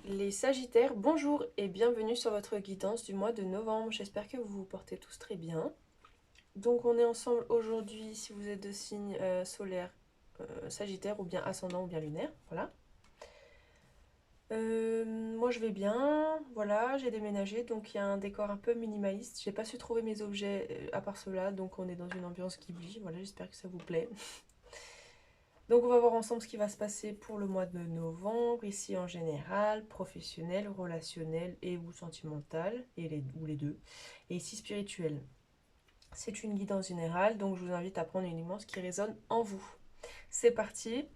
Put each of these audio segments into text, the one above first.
Les Sagittaires, bonjour et bienvenue sur votre guidance du mois de novembre. J'espère que vous vous portez tous très bien. Donc on est ensemble aujourd'hui si vous êtes de signe solaire Sagittaire ou bien ascendant ou bien lunaire. Voilà. Moi je vais bien, voilà, j'ai déménagé donc il y a un décor un peu minimaliste. J'ai pas su trouver mes objets à part cela, donc on est dans une ambiance Ghibli. Voilà, j'espère que ça vous plaît. Donc on va voir ensemble ce qui va se passer pour le mois de novembre, ici en général, professionnel, relationnel et ou sentimental, ou les deux. Et ici spirituel. C'est une guidance générale, donc je vous invite à prendre uniquement ce qui résonne en vous. C'est parti,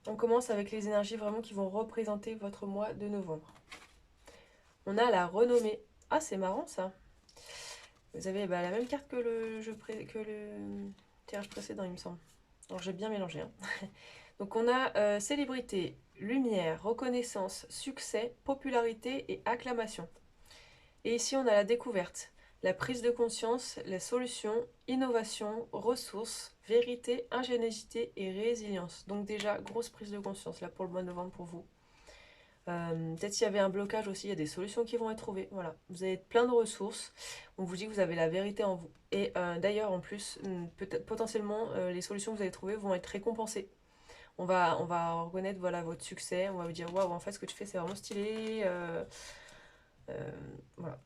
on commence avec les énergies vraiment qui vont représenter votre mois de novembre. On a la renommée. Ah c'est marrant ça. Vous avez la même carte que que le tirage précédent il me semble. Alors j'ai bien mélangé. Hein. Donc on a célébrité, lumière, reconnaissance, succès, popularité et acclamation. Et ici on a la découverte, la prise de conscience, la solution, innovation, ressources, vérité, ingéniosité et résilience. Donc déjà, grosse prise de conscience là pour le mois de novembre pour vous. Peut-être s'il y avait un blocage aussi, il y a des solutions qui vont être trouvées. Voilà, vous avez plein de ressources. On vous dit que vous avez la vérité en vous. Et d'ailleurs, en plus, potentiellement, les solutions que vous allez trouver vont être récompensées. On va reconnaître voilà, votre succès, on va vous dire waouh, en fait, ce que tu fais, c'est vraiment stylé. Euh, voilà.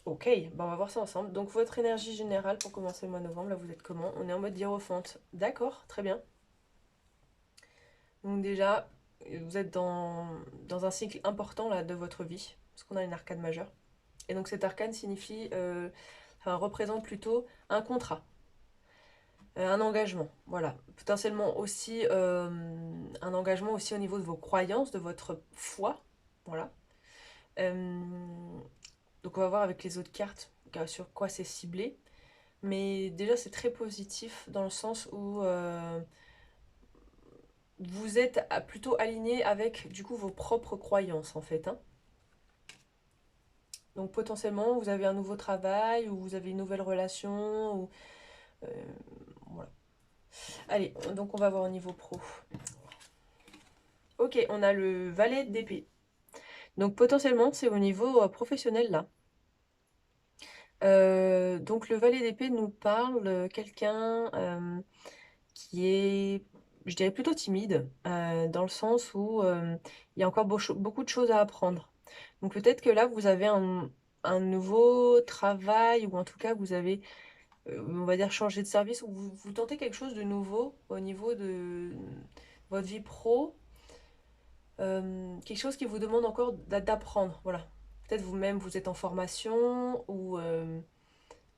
Ok, on va voir ça ensemble. Donc, votre énergie générale pour commencer le mois de novembre, là, vous êtes comment? On est en mode hiérophante. D'accord, très bien. Donc, déjà, vous êtes dans un cycle important là, de votre vie, parce qu'on a une arcane majeure. Et donc, cet arcane signifie, enfin, représente plutôt un contrat. Un engagement, voilà. Potentiellement aussi un engagement aussi au niveau de vos croyances, de votre foi, voilà. Euh, donc on va voir avec les autres cartes sur quoi c'est ciblé. Mais déjà c'est très positif dans le sens où vous êtes plutôt aligné avec du coup vos propres croyances en fait. Hein. Donc potentiellement vous avez un nouveau travail ou vous avez une nouvelle relation ou euh, voilà. Allez, donc on va voir au niveau pro. Ok, on a le valet d'épée. Donc potentiellement, c'est au niveau professionnel là. Donc le valet d'épée nous parle de quelqu'un qui est, je dirais, plutôt timide, dans le sens où il y a encore beaucoup de choses à apprendre. Donc peut-être que là, vous avez un nouveau travail, ou en tout cas, vous avez, on va dire, changé de service, ou vous tentez quelque chose de nouveau au niveau de votre vie pro. Quelque chose qui vous demande encore d'apprendre, voilà. Peut-être vous-même, vous êtes en formation ou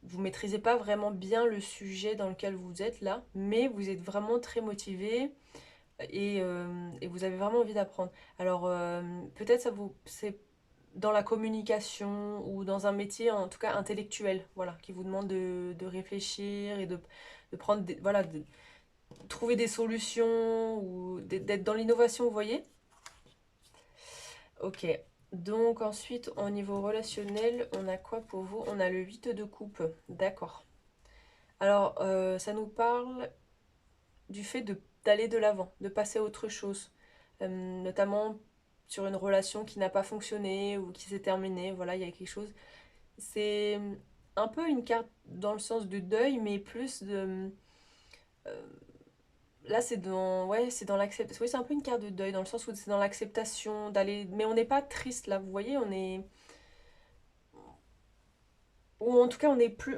vous maîtrisez pas vraiment bien le sujet dans lequel vous êtes là, mais vous êtes vraiment très motivé et vous avez vraiment envie d'apprendre. Alors peut-être c'est dans la communication ou dans un métier en tout cas intellectuel, voilà, qui vous demande de réfléchir et de prendre voilà, de trouver des solutions ou d'être dans l'innovation, vous voyez. Ok. Donc ensuite, au niveau relationnel, on a quoi pour vous? On a le 8 de coupe. D'accord. Alors, ça nous parle du fait d'aller de l'avant, de passer à autre chose. Notamment sur une relation qui n'a pas fonctionné ou qui s'est terminée. Voilà, il y a quelque chose. C'est un peu une carte dans le sens du deuil, mais plus de... euh, là, c'est dans l'acceptation. Oui, c'est un peu une carte de deuil, dans le sens où c'est dans l'acceptation d'aller... Mais on n'est pas triste, là, vous voyez, on est... Ou en tout cas, on est plus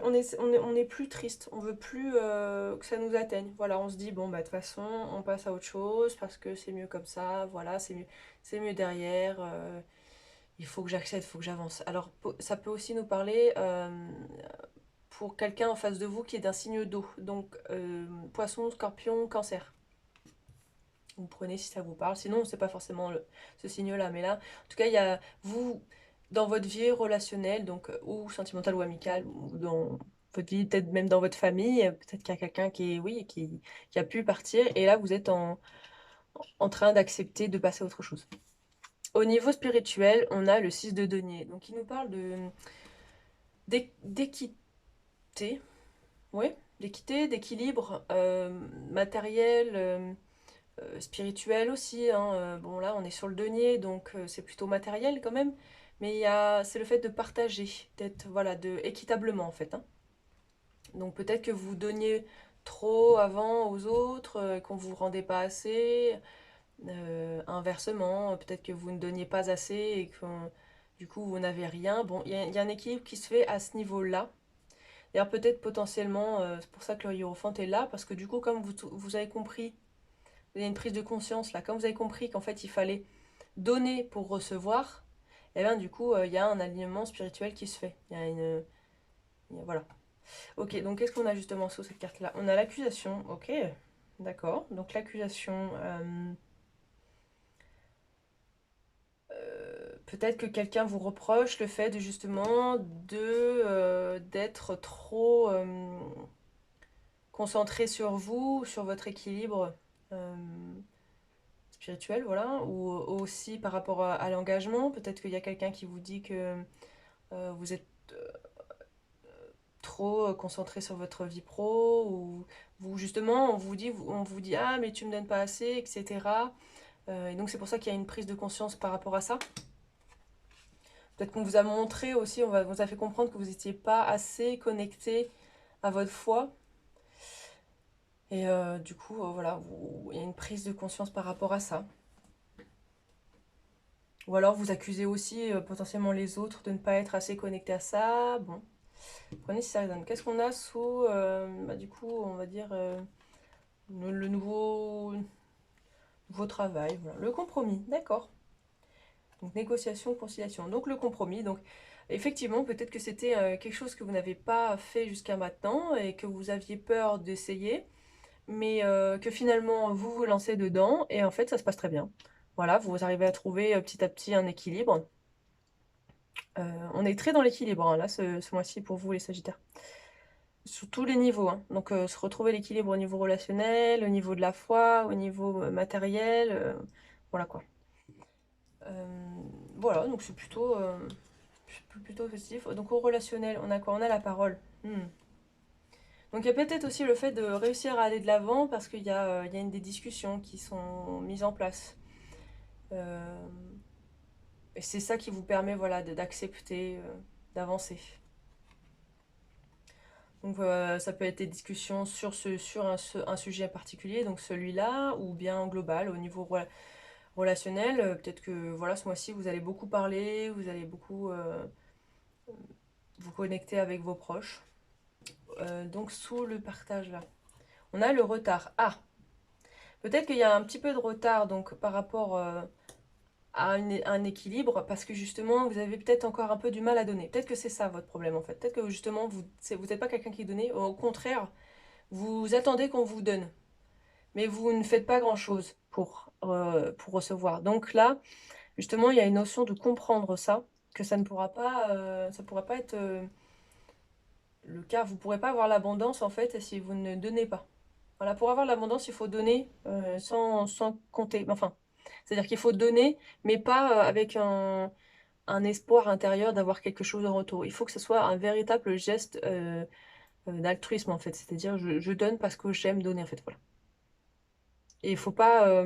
triste. On veut plus que ça nous atteigne. Voilà, on se dit, bon, bah, de toute façon, on passe à autre chose parce que c'est mieux comme ça. Voilà, c'est mieux derrière. Il faut que j'accède, il faut que j'avance. Alors, ça peut aussi nous parler pour quelqu'un en face de vous qui est d'un signe d'eau. Donc, poisson, scorpion, cancer. Vous prenez si ça vous parle. Sinon, c'est pas forcément ce signe-là. Mais là, en tout cas, il y a vous, dans votre vie relationnelle, donc ou sentimentale ou amicale, ou dans votre vie, peut-être même dans votre famille, peut-être qu'il y a quelqu'un qui est, oui, qui a pu partir. Et là, vous êtes en train d'accepter de passer à autre chose. Au niveau spirituel, on a le 6 de denier. Donc, il nous parle d'équité. Oui, d'équité, d'équilibre matériel. spirituel aussi, hein. Bon là on est sur le denier, donc c'est plutôt matériel quand même. Mais c'est le fait de partager, d'être, voilà, équitablement en fait, hein. Donc peut-être que vous donniez trop avant aux autres, qu'on vous rendait pas assez. Inversement, peut-être que vous ne donniez pas assez et que du coup vous n'avez rien. Bon, il y a un équilibre qui se fait à ce niveau-là. D'ailleurs, peut-être potentiellement, c'est pour ça que le hiérophant est là, parce que du coup, comme vous avez compris, il y a une prise de conscience là, comme vous avez compris qu'en fait il fallait donner pour recevoir, et bien du coup, il y a un alignement spirituel qui se fait. Voilà. Ok, donc qu'est-ce qu'on a justement sous cette carte-là? On a l'accusation, ok, d'accord. Donc l'accusation, peut-être que quelqu'un vous reproche le fait de justement d'être trop concentré sur vous, sur votre équilibre euh, spirituel, voilà, ou aussi par rapport à l'engagement. Peut-être qu'il y a quelqu'un qui vous dit que vous êtes trop concentré sur votre vie pro, ou vous justement on vous dit ah mais tu me donnes pas assez, etc. Et donc c'est pour ça qu'il y a une prise de conscience par rapport à ça. Peut-être qu'on vous a montré aussi, on vous a fait comprendre que vous n'étiez pas assez connecté à votre foi. Et du coup, voilà, il y a une prise de conscience par rapport à ça. Ou alors vous accusez aussi potentiellement les autres de ne pas être assez connectés à ça. Bon, prenez si ça résonne. Qu'est-ce qu'on a sous, du coup, on va dire, le nouveau travail, voilà. Le compromis, d'accord. Donc négociation, conciliation. Donc le compromis, donc effectivement, peut-être que c'était quelque chose que vous n'avez pas fait jusqu'à maintenant et que vous aviez peur d'essayer, mais que finalement vous vous lancez dedans et en fait ça se passe très bien. Voilà, vous arrivez à trouver petit à petit un équilibre. On est très dans l'équilibre hein, là ce mois-ci pour vous les Sagittaires. Sur tous les niveaux, hein. Donc se retrouver l'équilibre au niveau relationnel, au niveau de la foi, au niveau matériel, voilà quoi. Euh, voilà, donc c'est plutôt festif. Donc au relationnel, on a quoi? On a la parole. Donc il y a peut-être aussi le fait de réussir à aller de l'avant parce qu'il y a des discussions qui sont mises en place. Euh, et c'est ça qui vous permet voilà, d'accepter, d'avancer. Donc ça peut être des discussions sur un sujet particulier, donc celui-là, ou bien global, au niveau relationnel. Peut-être que voilà, ce mois-ci, vous allez beaucoup parler, vous allez beaucoup vous connecter avec vos proches. Donc sous le partage là, on a le retard. Ah, peut-être qu'il y a un petit peu de retard donc par rapport à un équilibre parce que justement vous avez peut-être encore un peu du mal à donner. Peut-être que c'est ça votre problème en fait. Peut-être que justement vous n'êtes pas quelqu'un qui donne. Au contraire, vous attendez qu'on vous donne, mais vous ne faites pas grand-chose pour recevoir. Donc là, justement, il y a une notion de comprendre ça, que ça pourra pas être le cas. Vous ne pourrez pas avoir l'abondance en fait si vous ne donnez pas. Voilà, pour avoir l'abondance, il faut donner sans compter. Enfin, c'est-à-dire qu'il faut donner, mais pas avec un espoir intérieur d'avoir quelque chose en retour. Il faut que ce soit un véritable geste d'altruisme, en fait. C'est-à-dire, je donne parce que j'aime donner, en fait. Voilà. Et il faut pas.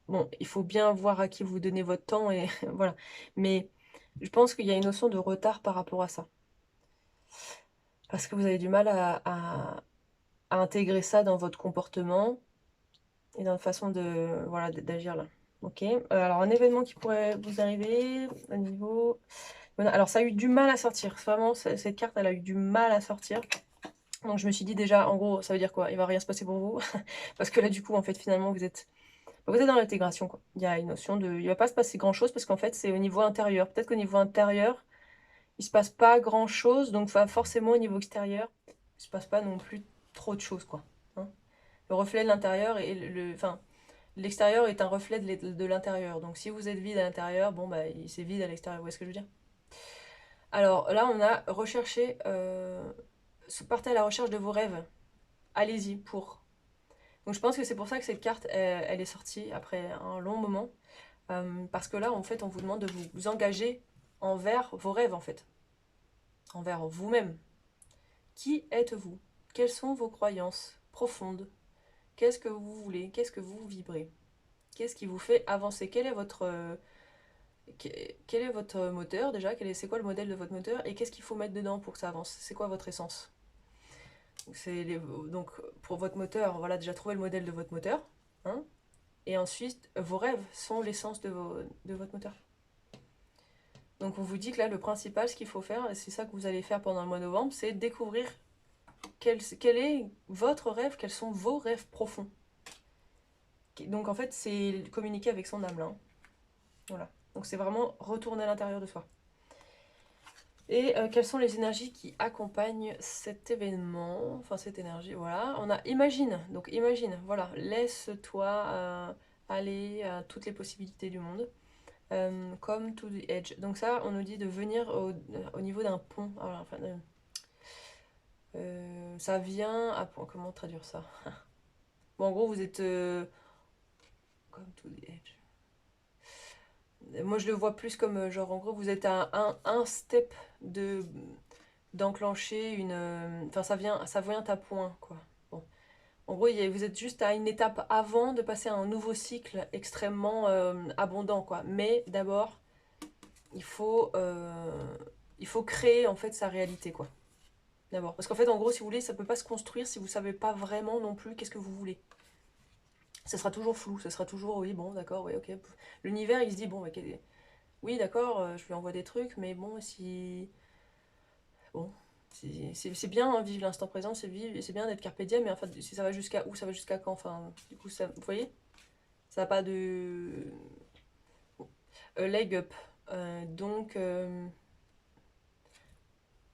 Bon, il faut bien voir à qui vous donnez votre temps, et voilà. Mais je pense qu'il y a une notion de retard par rapport à ça. Parce que vous avez du mal à intégrer ça dans votre comportement et dans la façon voilà, d'agir là. Ok. Alors, un événement qui pourrait vous arriver au niveau. Voilà, alors, ça a eu du mal à sortir. Vraiment, cette carte, elle a eu du mal à sortir. Donc, je me suis dit déjà, en gros, ça veut dire quoi? Il va rien se passer pour vous. Parce que là, du coup, en fait, finalement, vous êtes dans l'intégration, quoi. Il y a une notion de. Il va pas se passer grand-chose parce qu'en fait, c'est au niveau intérieur. Peut-être qu'au niveau intérieur, il se passe pas grand-chose. Donc, forcément, au niveau extérieur, il se passe pas non plus trop de choses, quoi. Hein. Le reflet de l'intérieur et enfin, l'extérieur est un reflet de l'intérieur. Donc si vous êtes vide à l'intérieur, bon bah c'est vide à l'extérieur. Vous voyez ce que je veux dire? Alors là, on a recherché, partez à la recherche de vos rêves. Allez-y pour. Donc je pense que c'est pour ça que cette carte, elle est sortie après un long moment. Parce que là, en fait, on vous demande de vous engager envers vos rêves, en fait. Envers vous-même. Qui êtes-vous? Quelles sont vos croyances profondes? Qu'est-ce que vous voulez? Qu'est-ce que vous vibrez? Qu'est-ce qui vous fait avancer? Quel est votre moteur déjà? C'est quoi le modèle de votre moteur? Et qu'est-ce qu'il faut mettre dedans pour que ça avance? C'est quoi votre essence? Donc pour votre moteur, voilà, déjà trouver le modèle de votre moteur. Hein, et ensuite, vos rêves sont l'essence de votre moteur. Donc on vous dit que là, le principal, ce qu'il faut faire, et c'est ça que vous allez faire pendant le mois de novembre, c'est découvrir quel est votre rêve, quels sont vos rêves profonds. Donc en fait, c'est communiquer avec son âme là. Hein. Voilà. Donc c'est vraiment retourner à l'intérieur de soi. Et quelles sont les énergies qui accompagnent cet événement, enfin cette énergie, voilà. On a imagine, donc imagine, voilà, laisse-toi aller à toutes les possibilités du monde, comme to the edge. Donc ça, on nous dit de venir au niveau d'un pont. Alors, enfin, ça vient à... Comment traduire ça? Bon, en gros, vous êtes... comme to the edge. Moi, je le vois plus comme, genre, en gros, vous êtes à un step d'enclencher une... Enfin, ça vient à point, quoi. Bon. En gros, vous êtes juste à une étape avant de passer à un nouveau cycle extrêmement abondant, quoi. Mais d'abord, il faut, créer, en fait, sa réalité, quoi. D'abord. Parce qu'en fait, en gros, si vous voulez, ça peut pas se construire si vous savez pas vraiment non plus qu'est-ce que vous voulez. Ça sera toujours flou, ça sera toujours, oui, bon, d'accord, oui, ok. L'univers, il se dit, bon, ok, oui, d'accord, je lui envoie des trucs, mais bon, si... Bon, c'est bien, hein, vivre l'instant présent, c'est bien d'être carpe diem, mais enfin, si ça va jusqu'à où, ça va jusqu'à quand, enfin, du coup, ça, vous voyez, ça n'a pas de... Bon. Leg up, donc,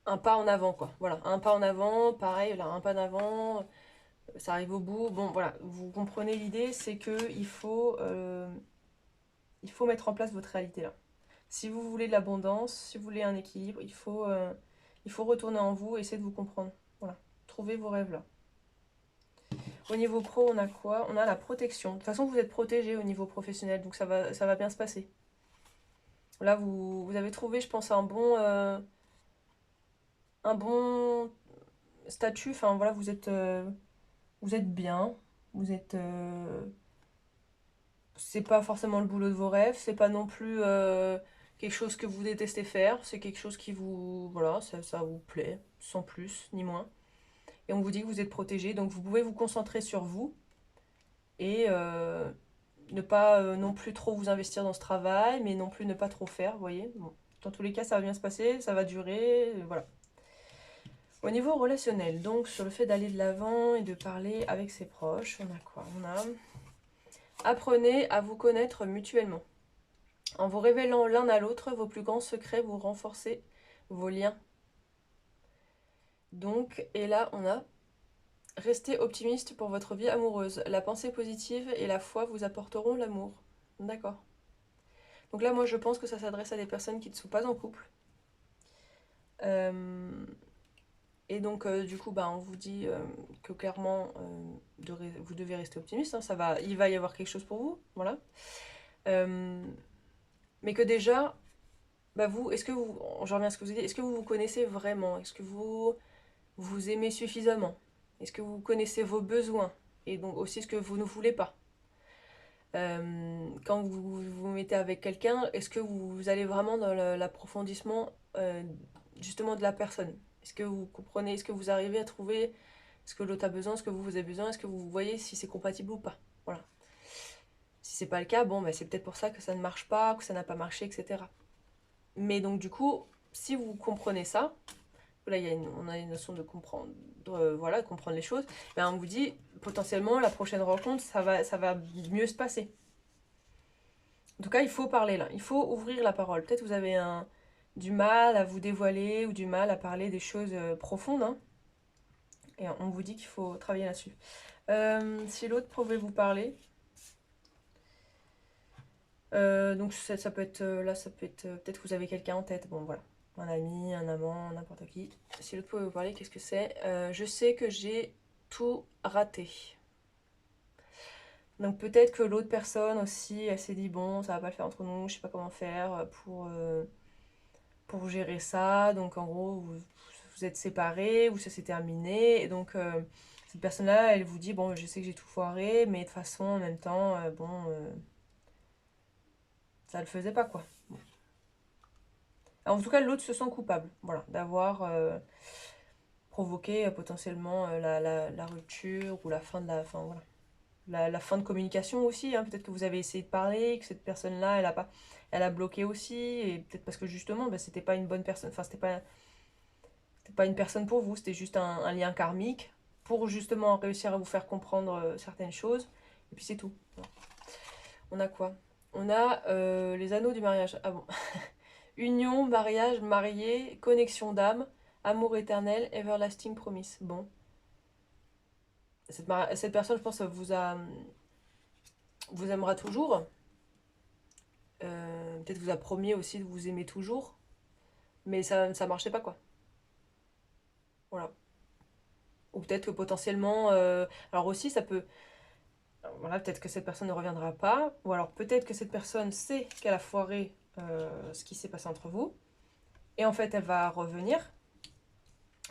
un pas en avant, quoi, voilà, un pas en avant, pareil, là, un pas en avant, ça arrive au bout, bon, voilà, vous comprenez l'idée, c'est que il faut mettre en place votre réalité, là. Si vous voulez de l'abondance, si vous voulez un équilibre, il faut retourner en vous, essayer de vous comprendre. Voilà. Trouvez vos rêves là. Au niveau pro, on a quoi? On a la protection. De toute façon, vous êtes protégé au niveau professionnel, donc ça va bien se passer. Là, vous avez trouvé, je pense, un bon statut. Enfin, voilà, vous êtes bien. Vous êtes. C'est pas forcément le boulot de vos rêves, c'est pas non plus quelque chose que vous détestez faire, c'est quelque chose qui vous, voilà, ça vous plaît, sans plus ni moins. Et on vous dit que vous êtes protégé, donc vous pouvez vous concentrer sur vous et ne pas non plus trop vous investir dans ce travail, mais non plus ne pas trop faire, vous voyez. Bon. Dans tous les cas, ça va bien se passer, ça va durer, voilà. Au niveau relationnel, donc sur le fait d'aller de l'avant et de parler avec ses proches, on a quoi? On a apprenez à vous connaître mutuellement. En vous révélant l'un à l'autre vos plus grands secrets, vous renforcez vos liens. Donc, et là, on a restez optimiste pour votre vie amoureuse. La pensée positive et la foi vous apporteront l'amour. D'accord. Donc là, moi, je pense que ça s'adresse à des personnes qui ne sont pas en couple. Et donc, du coup, bah, on vous dit que clairement, vous devez rester optimiste. Hein, il va y avoir quelque chose pour vous. Voilà. Mais que déjà, bah vous, je reviens à ce que vous avez dit, est-ce que vous vous connaissez vraiment? Est-ce que vous aimez suffisamment? Est-ce que vous connaissez vos besoins? Et donc aussi ce que vous ne voulez pas? Quand vous mettez avec quelqu'un, est-ce que vous allez vraiment dans l'approfondissement justement de la personne? Est-ce que vous comprenez, est-ce que vous arrivez à trouver ce que l'autre a besoin, ce que vous avez besoin, est-ce que vous voyez si c'est compatible ou pas? Voilà. Si c'est pas le cas, bon, bah, c'est peut-être pour ça que ça ne marche pas, que ça n'a pas marché, etc. Mais donc du coup, si vous comprenez ça, là on a une notion de comprendre, voilà, de comprendre les choses, ben on vous dit potentiellement la prochaine rencontre, ça va mieux se passer. En tout cas, il faut parler là, il faut ouvrir la parole. Peut-être vous avez du mal à vous dévoiler ou du mal à parler des choses profondes, hein, et on vous dit qu'il faut travailler là-dessus. Si l'autre pouvait vous parler, donc ça peut être là, ça peut être peut-être que vous avez quelqu'un en tête, bon voilà, un ami, un amant, n'importe qui. Si l'autre pouvait vous parler, qu'est-ce que c'est? Je sais que j'ai tout raté. Donc peut-être que l'autre personne aussi, elle s'est dit bon, ça va pas le faire entre nous, je sais pas comment faire pour gérer ça. Donc en gros, vous êtes séparés ou ça s'est terminé. Et donc Cette personne-là, elle vous dit, bon, je sais que j'ai tout foiré, mais de toute façon, en même temps, bon, ça le faisait pas, quoi. Alors, en tout cas, l'autre se sent coupable, voilà, d'avoir provoqué potentiellement la rupture ou la fin de la... Enfin, voilà. La fin de communication aussi, hein. Peut-être que vous avez essayé de parler, que cette personne-là, elle a bloqué aussi, et peut-être parce que justement, bah, c'était pas une bonne personne, enfin, c'était pas une personne pour vous, c'était juste un lien karmique pour justement réussir à vous faire comprendre certaines choses, et puis c'est tout. On a quoi? On a les anneaux du mariage. Ah bon. Union, mariage, marié, connexion d'âme, amour éternel, everlasting promise. Bon. Cette personne, je pense, vous aimera toujours. Peut-être vous a promis aussi de vous aimer toujours. Mais ça marchait pas, quoi. Voilà. Ou peut-être que potentiellement... alors aussi, ça peut... Voilà, peut-être que cette personne ne reviendra pas. Ou alors peut-être que cette personne sait qu'elle a foiré ce qui s'est passé entre vous. Et en fait, elle va revenir.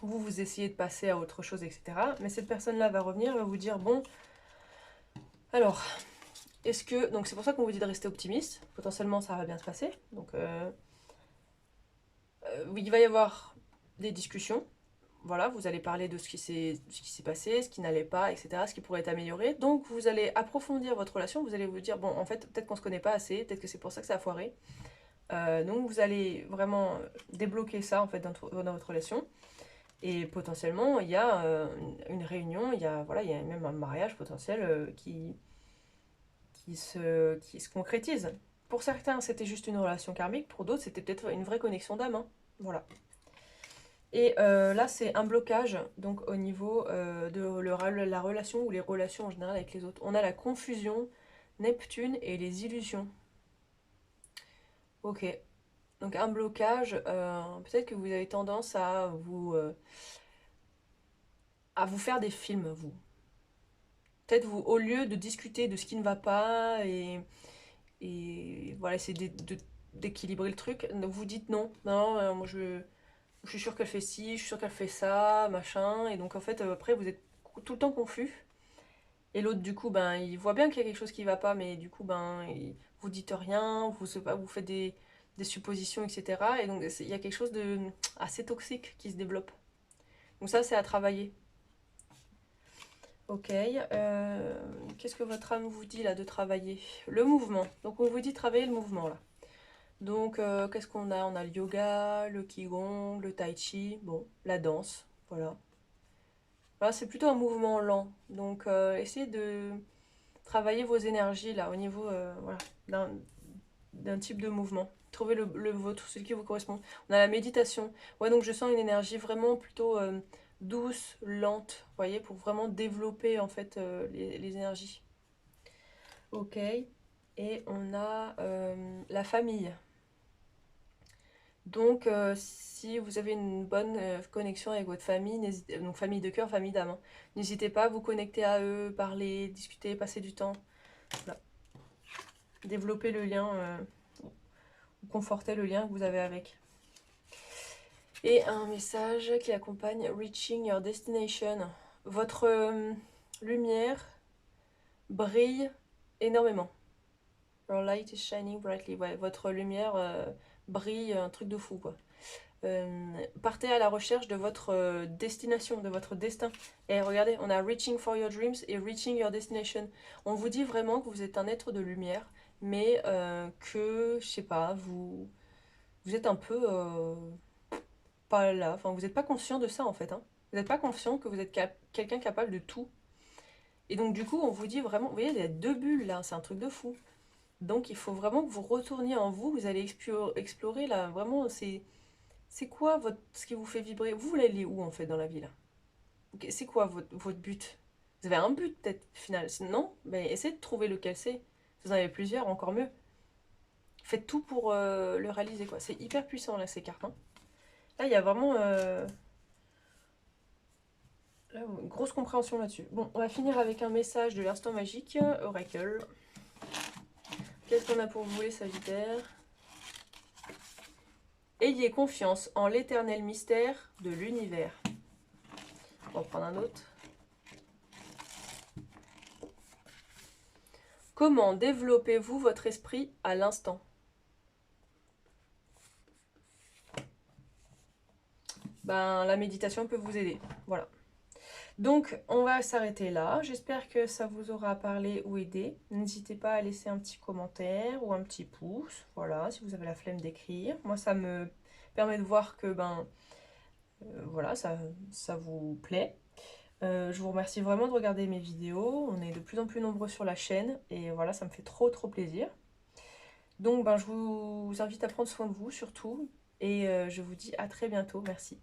Vous essayez de passer à autre chose, etc. Mais cette personne-là va revenir, elle va vous dire, bon, alors, est-ce que... Donc c'est pour ça qu'on vous dit de rester optimiste. Potentiellement, ça va bien se passer. Donc, il va y avoir des discussions. Voilà, vous allez parler de ce qui s'est passé, ce qui n'allait pas, etc., ce qui pourrait être amélioré. Donc, vous allez approfondir votre relation. Vous allez vous dire, bon, en fait, peut-être qu'on se connaît pas assez, peut-être que c'est pour ça que ça a foiré. Donc, vous allez vraiment débloquer ça, en fait, dans votre relation. Et potentiellement, il y a une réunion, voilà, il y a même un mariage potentiel qui se concrétise. Pour certains, c'était juste une relation karmique, pour d'autres, c'était peut-être une vraie connexion d'âme, hein. Voilà. Et là, c'est un blocage, donc au niveau de la relation ou les relations en général avec les autres. On a la confusion, Neptune et les illusions. Ok. Donc un blocage, peut-être que vous avez tendance à vous faire des films, vous. Peut-être vous, au lieu de discuter de ce qui ne va pas et voilà, essayer d'équilibrer le truc, vous dites non, non, moi je suis sûre qu'elle fait ci, je suis sûre qu'elle fait ça, machin, et donc en fait après vous êtes tout le temps confus, et l'autre du coup ben il voit bien qu'il y a quelque chose qui va pas, mais du coup ben vous dites rien, vous faites des suppositions, etc. Et donc il y a quelque chose de assez toxique qui se développe. Donc ça c'est à travailler. Ok, qu'est-ce que votre âme vous dit là de travailler? Le mouvement. Donc on vous dit travailler le mouvement là. Donc qu'est-ce qu'on a? On a le yoga, le qigong, le tai chi, bon, la danse, voilà. Voilà, c'est plutôt un mouvement lent. Donc essayez de travailler vos énergies là au niveau voilà, d'un type de mouvement. Trouvez le vôtre, celui qui vous correspond. On a la méditation. Ouais, donc je sens une énergie vraiment plutôt douce, lente, vous voyez, pour vraiment développer en fait les énergies. Ok. Et on a la famille. Donc, si vous avez une bonne connexion avec votre famille, donc famille de cœur, famille d'âme, hein, n'hésitez pas à vous connecter à eux, parler, discuter, passer du temps. Voilà. Développer le lien, conforter le lien que vous avez avec. Et un message qui accompagne Reaching Your Destination. Votre lumière brille énormément. Your light is shining brightly. Ouais, votre lumière brille, un truc de fou, quoi. Partez à la recherche de votre destination, de votre destin. Et regardez, on a Reaching for Your Dreams et Reaching Your Destination. On vous dit vraiment que vous êtes un être de lumière, mais que, je sais pas, vous êtes un peu pas là. Enfin, vous n'êtes pas conscient de ça en fait, hein. Vous n'êtes pas conscient que vous êtes quelqu'un capable de tout. Et donc, du coup, on vous dit vraiment, vous voyez, il y a deux bulles là, c'est un truc de fou. Donc, il faut vraiment que vous retourniez en vous, vous allez explorer là, vraiment, c'est quoi ce qui vous fait vibrer? Vous voulez aller où en fait dans la vie là? C'est quoi votre but? Vous avez un but peut-être final? Non? Ben, essayez de trouver lequel c'est. Si vous en avez plusieurs, encore mieux. Faites tout pour le réaliser, quoi. C'est hyper puissant là, ces cartes, hein. Là, il y a vraiment une grosse compréhension là-dessus. Bon, on va finir avec un message de l'instant magique, Oracle. Qu'est-ce qu'on a pour vous les Sagittaires? Ayez confiance en l'éternel mystère de l'univers. On va prendre un autre. Comment développez-vous votre esprit à l'instant? Ben, la méditation peut vous aider. Voilà. Donc, on va s'arrêter là. J'espère que ça vous aura parlé ou aidé. N'hésitez pas à laisser un petit commentaire ou un petit pouce. Voilà, si vous avez la flemme d'écrire. Moi, ça me permet de voir que, voilà, ça vous plaît. Je vous remercie vraiment de regarder mes vidéos. On est de plus en plus nombreux sur la chaîne. Et voilà, ça me fait trop, trop plaisir. Donc, je vous invite à prendre soin de vous, surtout. Et je vous dis à très bientôt. Merci.